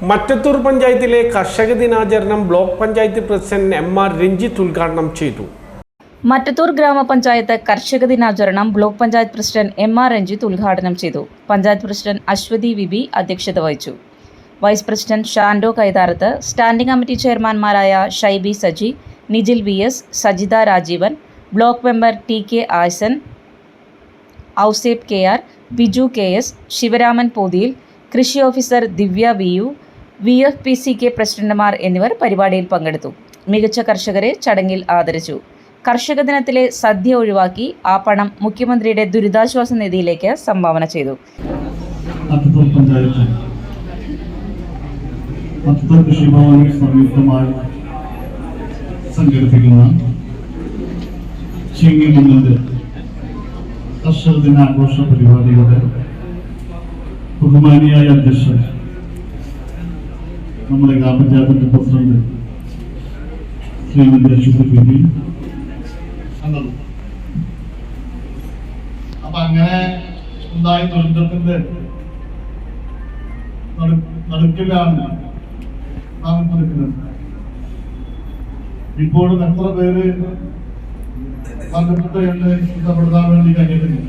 മറ്റത്തൂർ പഞ്ചായത്തിലെ കർഷക ദിനാചരണം block panchayat president M R. Ranjith ഉദ്ഘാടനം ചെയ്തു. മറ്റത്തൂർ ഗ്രാമപഞ്ചായത്ത് കർഷക ദിനാചരണം block panchayat president M R. Ranjith ഉദ്ഘാടനം ചെയ്തു. പഞ്ചായത്ത് പ്രസിഡന്റ് അശ്വതി വിബി അധ്യക്ഷത വഹിച്ചു. Vice president Shando Kaitharath, standing committee ചെയർമാൻമാരായ Shaiby Saji, Nijil V S., Sajitha Rajeevan, block member T K. Ayson, Ouseph K R., Biju K S., Sivaraman Pothiyil, കൃഷി ഓഫീസർ ദിവ്യ വി.യു, VFPCK പ്രസിഡന്റുമാർ എന്നിവർ പരിപാടിയിൽ പങ്കെടുത്തു. മികച്ച കർഷകരെ ചടങ്ങിൽ ആദരിച്ചു. കർഷക ദിനത്തിലെ സദ്യ ഒഴിവാക്കി ആ പണം മുഖ്യമന്ത്രിയുടെ ദുരിതാശ്വാസ നിധിയിലേക്ക് സംഭാവന ചെയ്തു. കർഷക ദിനാഘോഷ പരിപാടിയുടെ ബഹുമാനിയായ അധ്യക്ഷൻ, നമ്മുടെ ഗ്രാമപഞ്ചായത്തിന്റെ പ്രസിഡന്റ് ശ്രീമതി അശ്വതി വിബി. അപ്പൊ അങ്ങനെ ഉണ്ടായ ദുരന്തത്തിന്റെ നടുക്കിലാണ് നാം ഇപ്പോൾ നിൽക്കുന്നത്. ഇപ്പോഴും എത്ര പേര് മരണപ്പെട്ടു എന്ന് ഇഷ്ടപ്പെടുത്താൻ വേണ്ടി കഴിഞ്ഞിട്ടില്ല.